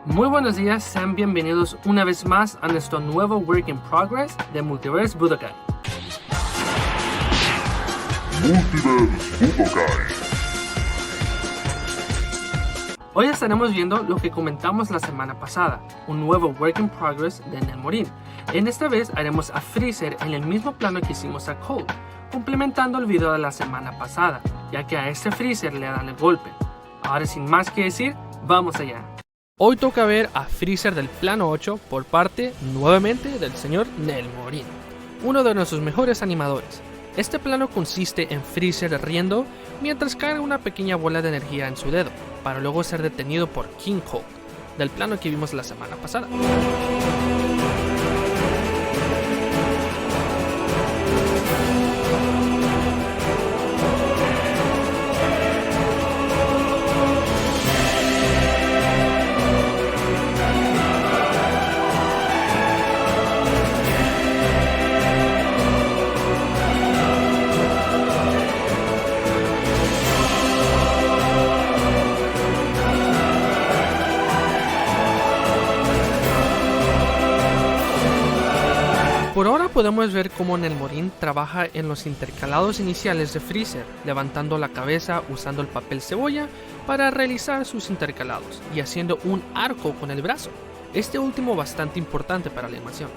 Muy buenos días, sean bienvenidos una vez más a nuestro nuevo Work in Progress de Multiverse Budokai. Multiverse Budokai. Hoy estaremos viendo lo que comentamos la semana pasada, un nuevo Work in Progress de Nelmorin. En esta vez haremos a Freezer en el mismo plano que hicimos a Cold, complementando el video de la semana pasada, ya que a este Freezer le dan el golpe. Ahora sin más que decir, vamos allá. Hoy toca ver a Freezer del plano 8 por parte, nuevamente, del señor Nelmorin, uno de nuestros mejores animadores. Este plano consiste en Freezer riendo mientras carga una pequeña bola de energía en su dedo, para luego ser detenido por King Cold, del plano que vimos la semana pasada. Por ahora podemos ver cómo Nelmorin trabaja en los intercalados iniciales de Freezer, levantando la cabeza usando el papel cebolla para realizar sus intercalados y haciendo un arco con el brazo, este último bastante importante para la animación.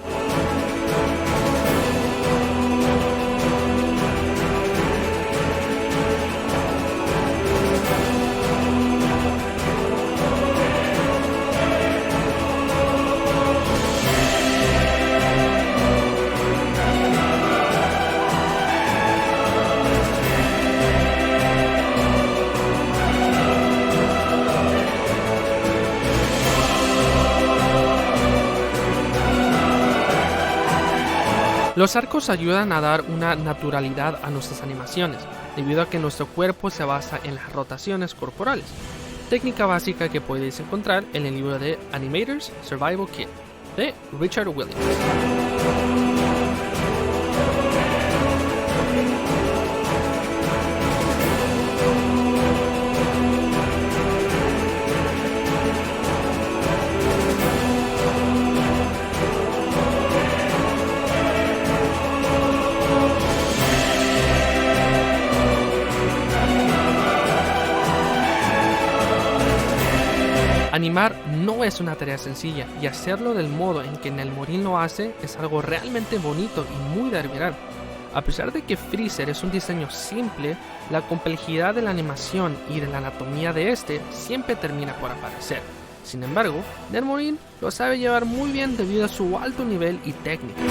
Los arcos ayudan a dar una naturalidad a nuestras animaciones, debido a que nuestro cuerpo se basa en las rotaciones corporales, técnica básica que podéis encontrar en el libro de Animators Survival Kit, de Richard Williams. Animar no es una tarea sencilla y hacerlo del modo en que Nelmorin lo hace es algo realmente bonito y muy de admirar. A pesar de que Freezer es un diseño simple, la complejidad de la animación y de la anatomía de este siempre termina por aparecer. Sin embargo, Nelmorin lo sabe llevar muy bien debido a su alto nivel y técnica.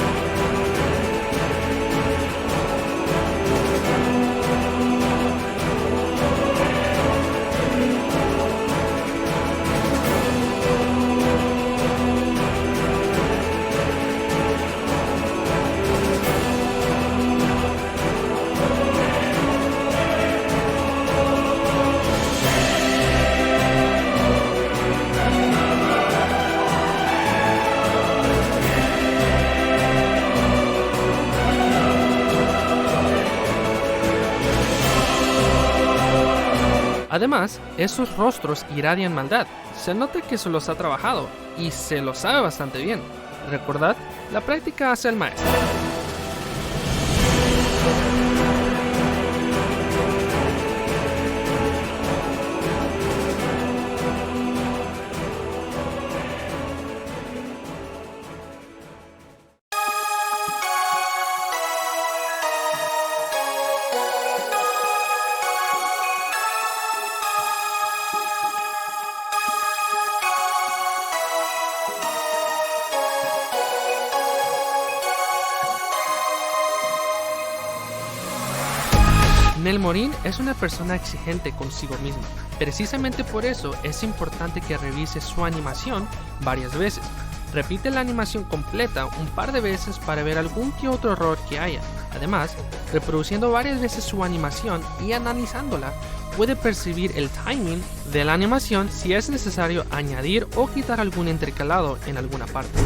Además, esos rostros irradian maldad, se nota que se los ha trabajado y se lo sabe bastante bien. Recordad, la práctica hace al maestro. Nelmorin es una persona exigente consigo mismo. Precisamente por eso es importante que revise su animación varias veces. Repite la animación completa un par de veces para ver algún que otro error que haya. Además, reproduciendo varias veces su animación y analizándola, puede percibir el timing de la animación si es necesario añadir o quitar algún intercalado en alguna parte.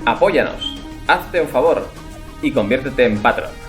Apóyanos, hazte un favor y conviértete en Patreon.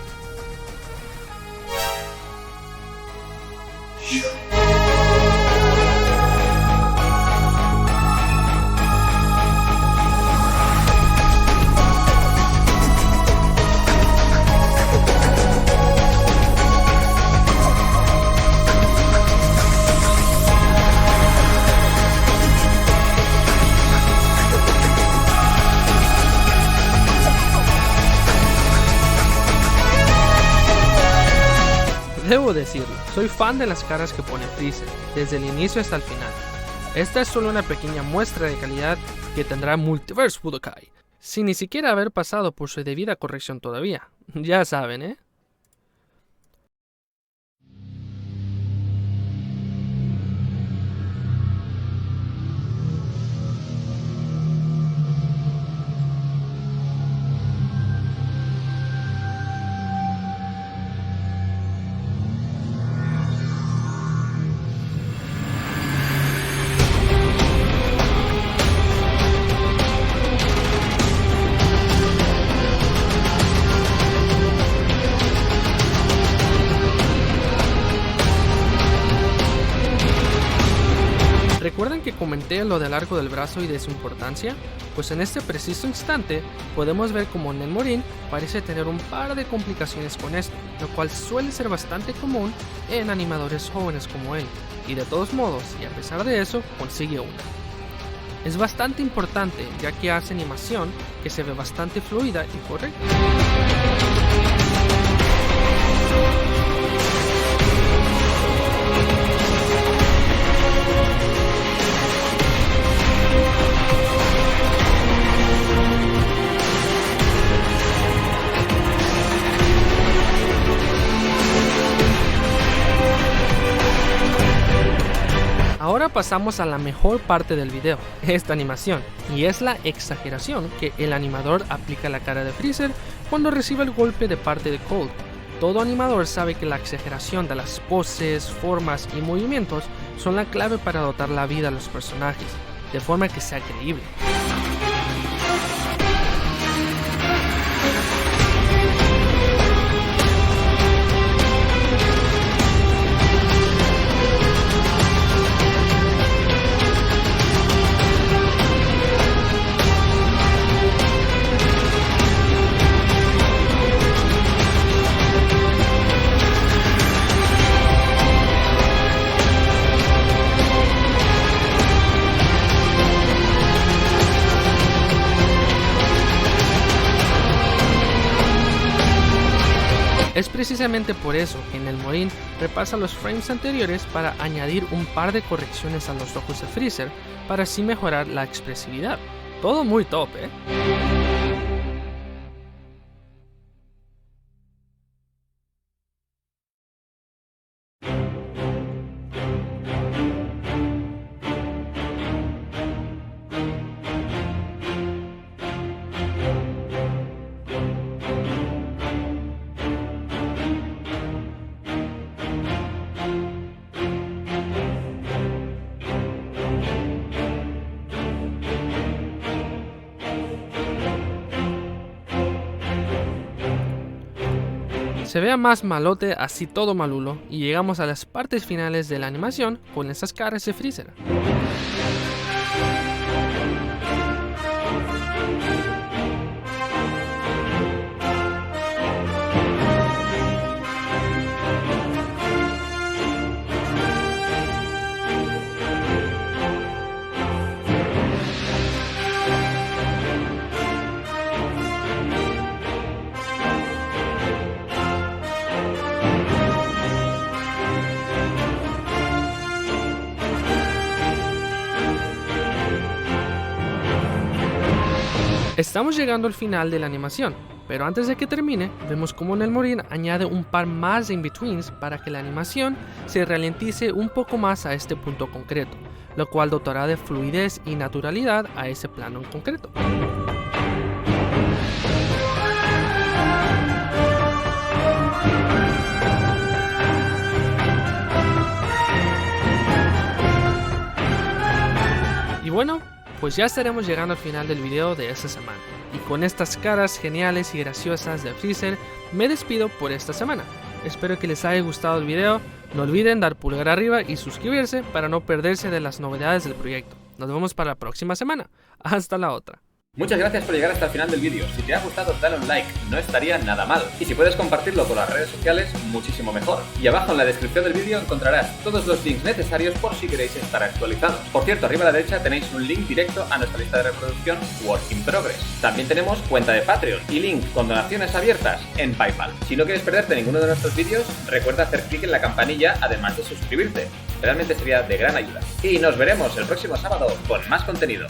Debo decirlo, soy fan de las caras que pone Freezer, desde el inicio hasta el final. Esta es solo una pequeña muestra de calidad que tendrá Multiverse Budokai, sin ni siquiera haber pasado por su debida corrección todavía. Ya saben, ¿eh? ¿Recuerdan que comenté lo del arco del brazo y de su importancia? Pues en este preciso instante podemos ver como Nenmorin parece tener un par de complicaciones con esto, lo cual suele ser bastante común en animadores jóvenes como él, y de todos modos, y a pesar de eso, consigue una. Es bastante importante ya que hace animación que se ve bastante fluida y correcta. Ahora pasamos a la mejor parte del video, esta animación, y es la exageración que el animador aplica a la cara de Freezer cuando recibe el golpe de parte de Cold. Todo animador sabe que la exageración de las poses, formas y movimientos son la clave para dotar la vida a los personajes, de forma que sea creíble. Es precisamente por eso que Nenmorin repasa los frames anteriores para añadir un par de correcciones a los ojos de Freezer para así mejorar la expresividad. Todo muy top, ¿eh? Se vea más malote así todo malulo y llegamos a las partes finales de la animación con esas caras de Freezer. Estamos llegando al final de la animación, pero antes de que termine, vemos cómo Nenmorin añade un par más de in-betweens para que la animación se ralentice un poco más a este punto concreto, lo cual dotará de fluidez y naturalidad a ese plano en concreto. Y bueno, pues ya estaremos llegando al final del video de esta semana. Y con estas caras geniales y graciosas de Freezer, me despido por esta semana. Espero que les haya gustado el video, no olviden dar pulgar arriba y suscribirse para no perderse de las novedades del proyecto. Nos vemos para la próxima semana. Hasta la otra. Muchas gracias por llegar hasta el final del vídeo. Si te ha gustado, dale un like, no estaría nada mal. Y si puedes compartirlo por las redes sociales, muchísimo mejor. Y abajo en la descripción del vídeo encontrarás todos los links necesarios por si queréis estar actualizados. Por cierto, arriba a la derecha tenéis un link directo a nuestra lista de reproducción Work in Progress. También tenemos cuenta de Patreon y link con donaciones abiertas en PayPal. Si no quieres perderte ninguno de nuestros vídeos, recuerda hacer clic en la campanilla además de suscribirte. Realmente sería de gran ayuda. Y nos veremos el próximo sábado con más contenido.